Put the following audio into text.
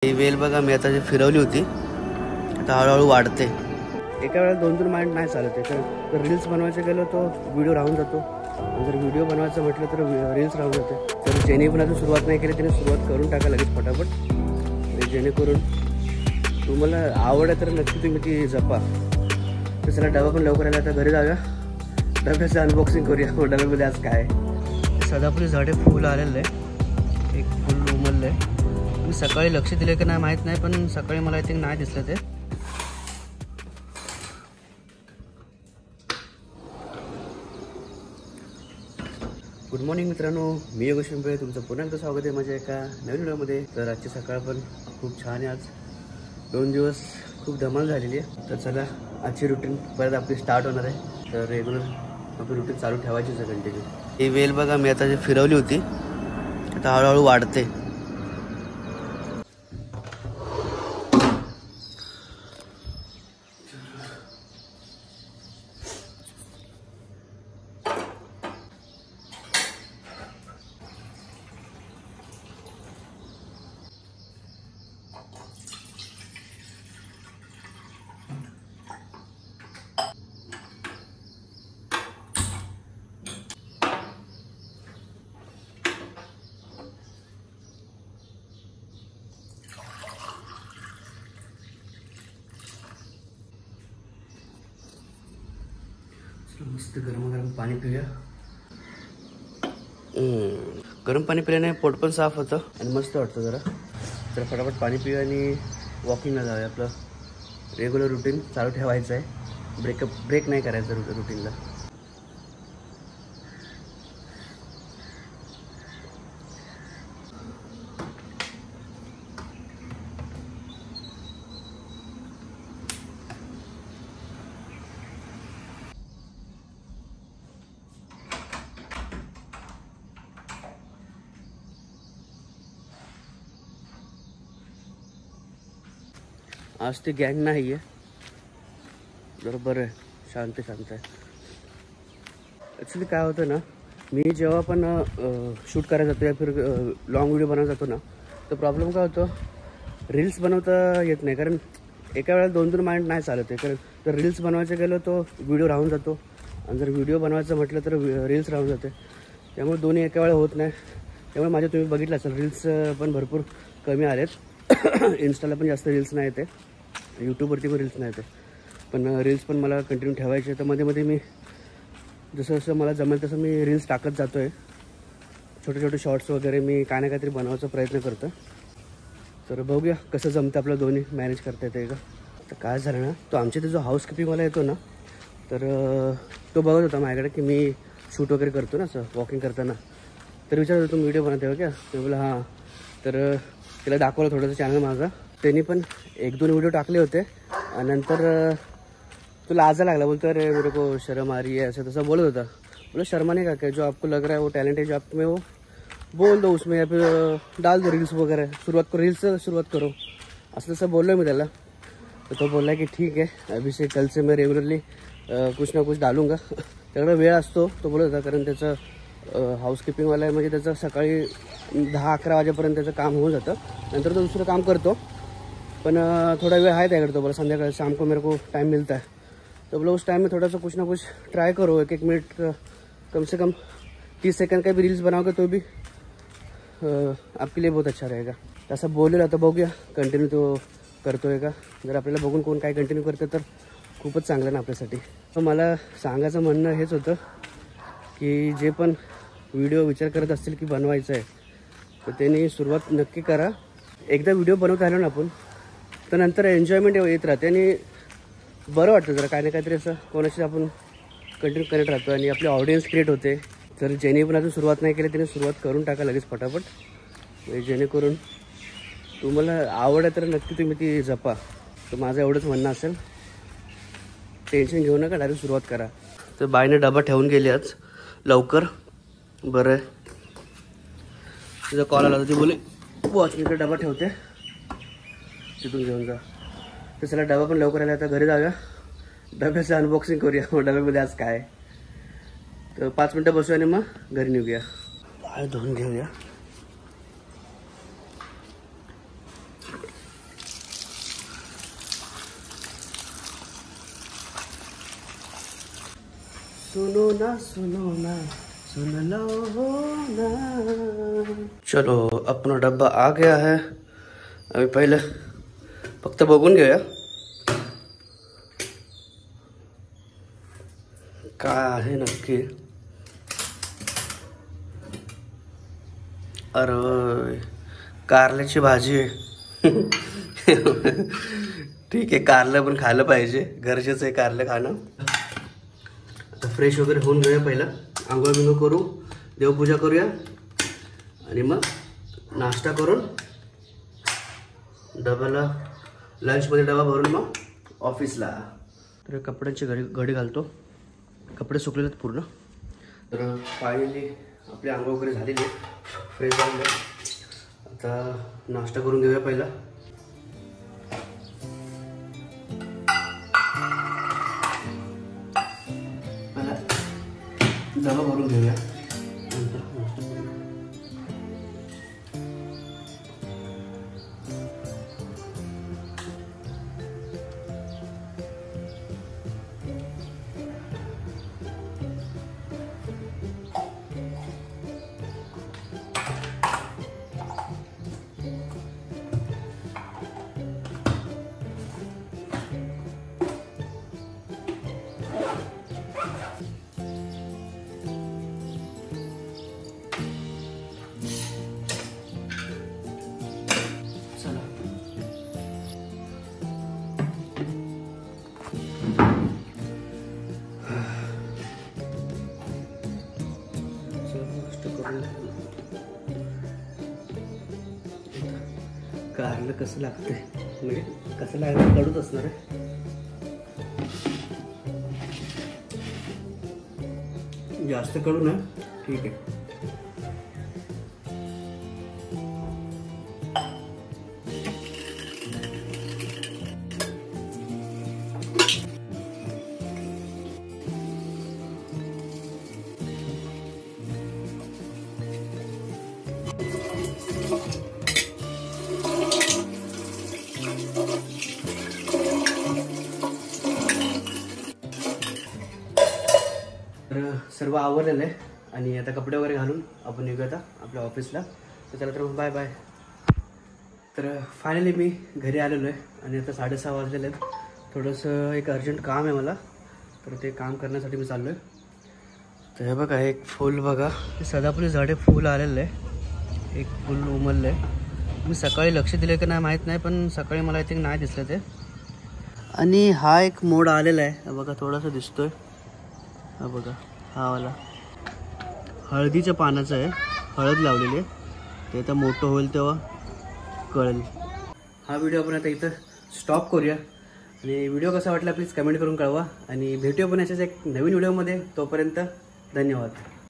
ही वेल बघा मी आता फिरवली होती, आता हळूहळू वाढते. एका वेळेला 2-3 माइंड नाही चालत आहे. तर रील्स बनवायचं गेलो तो व्हिडिओ राहून जातो, आणि जर व्हिडिओ बनवायचं म्हटलं तर रील्स राहून जाते. तर ज्याने पण अजून सुरुवात नाही केली त्याने सुरुवात करून टाका लगेच फटाफट, जेणेकरून तुम्हाला आवड आहे तर नक्की तुम्ही ती जपा. तर चला डबा पण लवकर आला, आता घरी जाऊया, डब्याचं अनबॉक्सिंग करूया. डब्यामध्ये आज काय सदाफुली झाडे फुल आलेलं आहे, एक फुल उमललं आहे. मी सकाळी लक्ष दिले की नाही माहीत नाही, पण सकाळी मला आय थिंक नाही दिसलं ते. गुड मॉर्निंग मित्रांनो, मी योगेश पिंपळे, तुमचं पुन्हा एकदा स्वागत आहे माझ्या एका नवीन व्हिडिओमध्ये. तर आजची सकाळ पण खूप छान आहे. आज 2 दिवस खूप धमाल झालेली आहे. तर चला आजची रुटीन परत आपली स्टार्ट होणार आहे. तर रेग्युलर आपली रुटीन चालू ठेवायचीच आहे कंटिन्यू. ही वेल बघा मी आता फिरवली होती, आता हळूहळू वाढते. मस्त गरम गरम पाणी पिऊया. गरम पाणी पिल्याने पोट पण साफ होतं आणि मस्त वाटतं जरा. तर फटाफट पाणी पिऊया आणि वॉकिंगला जाऊया. आपलं रेग्युलर रुटीन चालू ठेवायचं आहे, ब्रेक नाही करायचं रुटीनला. आज ती गँग नाही आहे, बरोबर आहे, शांत आहे. ॲक्च्युली काय होतं ना, मी जेव्हा पण शूट करायला जातो या फिर लॉंग व्हिडिओ बनवायला जातो ना, तर प्रॉब्लेम काय होतो, रील्स बनवता येत नाही. कारण एका वेळेला 2-3 माइंड नाही चालत आहे. कारण जर रील्स बनवायचं गेलो तो व्हिडिओ राहून जातो, आणि जर व्हिडिओ बनवायचं म्हटलं तर रील्स राहून जाते. त्यामुळे दोन्ही एका वेळेला होत नाही. त्यामुळे माझ्या तुम्ही बघितलं असेल रील्स पण भरपूर कमी आलेत. इन्स्टाला पण जास्त रील्स नाही येते, यूट्यूबवरती पण रील्स नाही येते. पण रील्स पण मला कंटिन्यू ठेवायचे. तर मध्ये मी जसं जसं मला जमेल तसं मी रील्स टाकत जातो आहे. छोटे शॉर्ट्स वगैरे मी काय ना काहीतरी बनवायचा प्रयत्न करतो. तर बघूया कसं जमतं आपलं दोन्ही मॅनेज करता येते का. तर काय झालं ना, तो आमच्या इथे जो हाऊसकीपिंगवाला येतो ना, तर तो बघत होता माझ्याकडे की मी शूट वगैरे करतो ना असं वॉकिंग करताना. तर विचारत होतो, व्हिडिओ बनवते हो क्या? मी बोला हां. तर तिला दाखवलं थोडंसं चॅनल माझा. त्यांनी पण 1-2 व्हिडिओ टाकले होते. आणि नंतर तुला लाजा लागला, बोलतो अरे मेरे को शर्म आ रही है, असं तसं बोलत होता. बोला शर्मा नहीं का, जो आपको लग रहा है वो टैलेंट है जो आप में, वो बोल दो उसमें, या फिर डाल दो रील्स वगैरह, रील्स से शुरुआत करो, असं तसं बोललो मी त्याला. तर तो बोलला की ठीक आहे, अभी से कल से मैं रेगुलरली कुछ ना कुछ डालूंगा. त्याकडे वेळ असतो, तो बोलत होता. कारण त्याचं हाऊसकीपिंगवाला आहे, म्हणजे त्याचं सकाळी 10-11 वाजेपर्यंत त्याचं काम होऊन जातं. नंतर तो दुसरं काम करतो, पण थोड़ा वेळ आहे त्याकडे. तो बोला संध्याकाळी शाम को मेरे को टाइम मिलता है, तो बोला उस टाइम में थोड़ा सा कुछ ना कुछ ट्राई करो. 1-1 मिनट कम से कम 30 सेकंड का भी रील्स बनाओगे तो भी आपके लिए बहुत अच्छा रहेगा. तसं बोललेलं. तर बघूया कंटिन्यू तो करतोय का. जर आपल्याला बघून कोण काय कंटिन्यू करतं तर खूपच चांगलं ना आपल्यासाठी. तर मला सांगायचं म्हणणं हेच होतं की जे पण व्हिडिओ विचार करत असतील की बनवायचं आहे, तर त्यांनी सुरुवात नक्की करा. एकदा व्हिडिओ बनवत आलो ना आपण, तर नंतर एन्जॉयमेंट येत राहते आणि बरं वाटतं जरा. काय ना काहीतरी असं कोणाशी आपण कंटिन्यू करत राहतो आणि आपली ऑडियन्स क्रिएट होते. तर ज्याने पण अजून सुरुवात नाही केली त्याने सुरुवात करून टाका लगेच फटाफट, जेणेकरून तुम्हाला आवड आहे तर नक्की तुम्ही ती जपा. तर माझं एवढंच म्हणणं असेल, टेन्शन घेऊ नका, डायरेक्ट सुरुवात करा. तर बाईने डबा ठेवून गेली आज लवकर, बरं आहे. तिचा कॉल आला होता, ती बोले वॉचमॅनकडे डबा ठेवते, तिथून घेऊन जा. तर चला डबा पण लवकर आला, आता घरी जाऊया, डब्याचं अनबॉक्सिंग करूया. डब्यामध्ये आज काय. तर 5 मिनटं बसूया आणि मग घरी निघूया. पाय धुवून घेऊया. सुनो ना सुन लो ना। चलो अपना डब्बा आ गया है। अभी पहिले फक्त बघून घेऊया काय आहे नक्की। अरे कारल्याची भाजी आहे। ठीक आहे, कारलं पण खायला पाहिजे, गरजेचं आहे कारलं खाणं। आता फ्रेश वगैरे होऊन घेऊया, पहिला आंघोळ बिंघोळ करू, देवपूजा करूया आणि मग नाश्ता करून डब्याला लंचमध्ये डबा भरून मग ऑफिसला। तर कपड्यांची घडी घालतो, कपडे सुकलेले आहेत पूर्ण। तर फायनली आपली आंघोळ वगैरे झालेली आहे, फ्रेश झाले। आता नाश्ता करून घेऊया पहिला। डबा भरून घेऊया, नंतर नाश्ता करूया। कारलं कसं लागतंय, म्हणजे कसं लागलं कडूच असणार आहे। जास्त कडू ना, ठीक आहे। तर सर्व आवरलेलं आहे आणि आता कपडे वगैरे घालून आपण निघूया आता आपल्या ऑफिसला। तर चला तर बाय बाय। तर फायनली मी घरी आलेलो आहे आणि आता 6:30 वाजलेले आहेत। थोडंसं एक अर्जंट काम आहे मला, तर ते काम करण्यासाठी मी चाललो आहे। तर हे बघा, एक फूल बघा, सदाफुली झाडे फूल आलेलं आहे, एक फूल उमललं आहे। मी सकाळी लक्ष दिलं की नाही माहीत नाही, पण सकाळी मला आय थिंक नाही दिसलं ते। आणि हा एक मोड आलेला आहे बघा, थोडासा दिसतोय, हा बघा, हा वाला हळदीच्या पानाचं आहे, हळद लावलेली आहे। ते आता मोठं होईल तेव्हा कळेल। हा व्हिडिओ आपण आता इथं स्टॉप करूया आणि व्हिडिओ कसा वाटला प्लीज कमेंट करून कळवा आणि भेटूया पण अशाच एक नवीन व्हिडिओमध्ये। तोपर्यंत धन्यवाद।